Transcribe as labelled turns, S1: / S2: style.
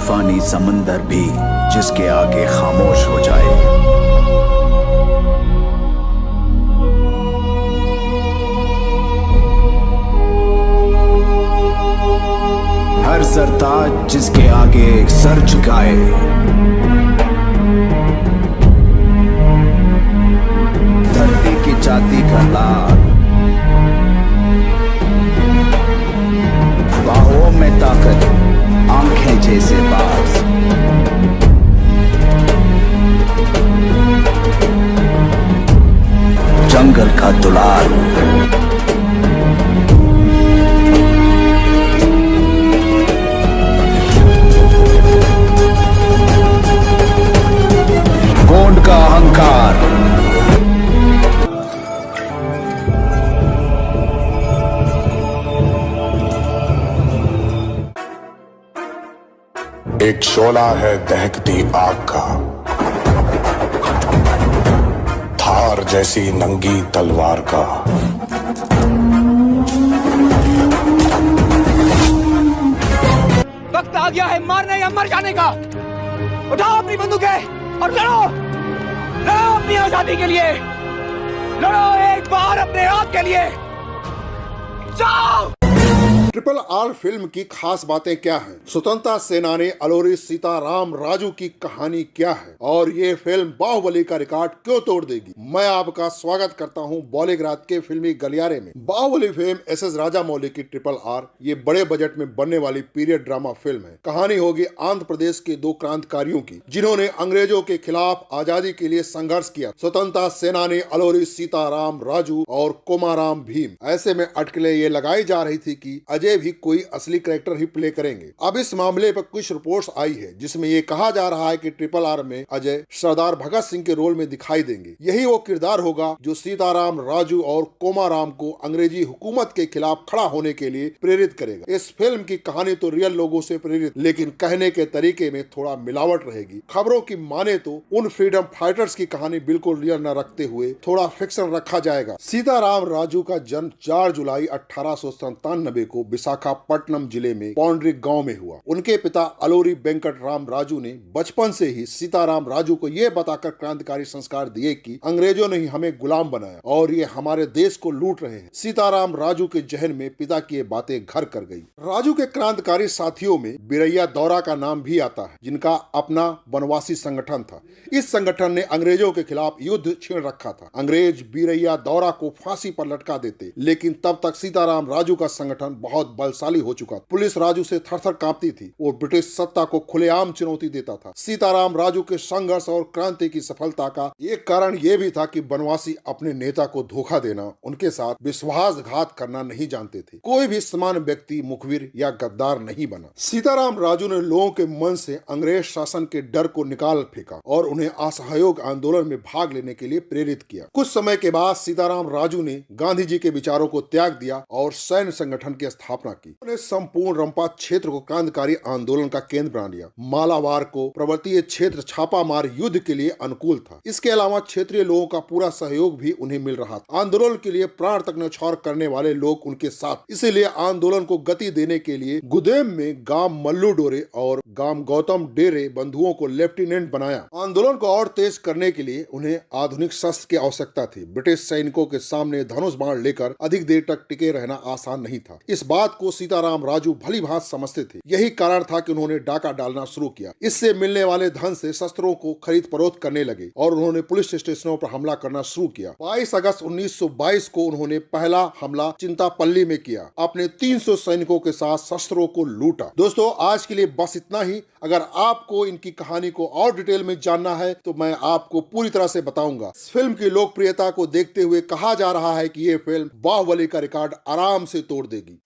S1: तूफानी समंदर भी जिसके आगे खामोश हो जाए। हर सरताज जिसके आगे सर झुकाए। धरती की छाती का लाल, बाहों में ताकत, आंखें जैसे बाज। जंगल का दुलार, गोंड का अहंकार।
S2: एक शोला है दहकती आग का, धार जैसी नंगी तलवार का।
S3: वक्त आ गया है मारने या मर जाने का। उठाओ अपनी बंदूकें और लड़ो, लड़ो अपनी आजादी के लिए, लड़ो एक बार अपने हक के लिए। जाओ।
S4: ट्रिपल आर फिल्म की खास बातें क्या हैं? स्वतंत्रता सेनानी अलोरी सीताराम राजू की कहानी क्या है और ये फिल्म बाहुबली का रिकॉर्ड क्यों तोड़ देगी? मैं आपका स्वागत करता हूं बॉलीवुड के फिल्मी गलियारे में। बाहुबली फिल्म एस राजामौली की ट्रिपल आर ये बड़े बजट में बनने वाली पीरियड ड्रामा फिल्म है। कहानी होगी आंध्र प्रदेश के दो क्रांतिकारियों की जिन्होंने अंग्रेजों के खिलाफ आजादी के लिए संघर्ष किया। स्वतंत्रता सेनानी अलोरी सीताराम राजू और कोमाराम भीम। ऐसे में अटकलें ये लगाई जा रही थी कि अजय भी कोई असली कैरेक्टर ही प्ले करेंगे। अब इस मामले पर कुछ रिपोर्ट्स आई है जिसमें ये कहा जा रहा है कि ट्रिपल आर में अजय सरदार भगत सिंह के रोल में दिखाई देंगे। यही वो किरदार होगा जो सीताराम राजू और कोमाराम को अंग्रेजी हुकूमत के खिलाफ खड़ा होने के लिए प्रेरित करेगा। इस फिल्म की कहानी तो रियल लोगों से प्रेरित, लेकिन कहने के तरीके में थोड़ा मिलावट रहेगी। खबरों की माने तो उन फ्रीडम फाइटर्स की कहानी बिल्कुल रियल न रखते हुए थोड़ा फिक्शन रखा जाएगा। सीताराम राजू का जन्म 4 जुलाई 1897 को विशाखापट्टनम जिले में पौंड्रिक गांव में हुआ। उनके पिता अलोरी वेंकट राम राजू ने बचपन से ही सीताराम राजू को यह बताकर क्रांतिकारी संस्कार दिए कि अंग्रेजों ने ही हमें गुलाम बनाया और ये हमारे देश को लूट रहे हैं। सीताराम राजू के जहन में पिता की ये बातें घर कर गई। राजू के क्रांतिकारी साथियों में बिरैया दौरा का नाम भी आता है, जिनका अपना वनवासी संगठन था। इस संगठन ने अंग्रेजों के खिलाफ युद्ध छेड़ रखा था। अंग्रेज बिरैया दौरा को फांसी पर लटका देते, लेकिन तब तक सीताराम राजू का संगठन बहुत बलशाली हो चुका। पुलिस राजू से थर-थर कांपती थी। वो ब्रिटिश सत्ता को खुलेआम चुनौती देता था। सीताराम राजू के संघर्ष और क्रांति की सफलता का एक कारण ये भी था कि वनवासी अपने नेता को धोखा देना, उनके साथ विश्वासघात करना नहीं जानते थे। कोई भी समान व्यक्ति मुखबिर या गद्दार नहीं बना। सीताराम राजू ने लोगों के मन से अंग्रेज शासन के डर को निकाल फेंका और उन्हें असहयोग आंदोलन में भाग लेने के लिए प्रेरित किया। कुछ समय के बाद सीताराम राजू ने गांधी जी के विचारों को त्याग दिया और सैन्य संगठन की स्थापना की। उन्होंने संपूर्ण रंपा क्षेत्र को क्रांतिकारी आंदोलन का केंद्र बना लिया। मालाबार को पर्वतीय क्षेत्र छापामार युद्ध के लिए अनुकूल था। इसके अलावा क्षेत्रीय लोगों का पूरा सहयोग भी उन्हें मिल रहा था। आंदोलन के लिए प्राण तक न्यौछावर करने वाले लोग उनके साथ। इसीलिए आंदोलन को गति देने के लिए गुदेम में गांव मल्लू डोरे और गांव गौतम डेरे बंधुओं को लेफ्टिनेंट बनाया। आंदोलन को और तेज करने के लिए उन्हें आधुनिक शस्त्र की आवश्यकता थी। ब्रिटिश सैनिकों के सामने धनुष बाण लेकर अधिक देर तक टिके रहना आसान नहीं था। इस बात को सीताराम राजू भली भांति समझते थे। यही कारण था कि उन्होंने डाका डालना शुरू किया। इससे मिलने वाले धन से शस्त्रों को खरीद फरोख्त करने लगे और उन्होंने पुलिस स्टेशनों पर हमला करना शुरू किया। 22 अगस्त 1922 को उन्होंने पहला हमला चिंतापल्ली में किया। अपने 300 सैनिकों के साथ शस्त्रों को लूटा। दोस्तों, आज के लिए बस इतना ही। अगर आपको इनकी कहानी को और डिटेल में जानना है तो मैं आपको पूरी तरह से बताऊंगा। इस फिल्म की लोकप्रियता को देखते हुए कहा जा रहा है कि ये फिल्म बाहुबली का रिकॉर्ड आराम से तोड़ देगी।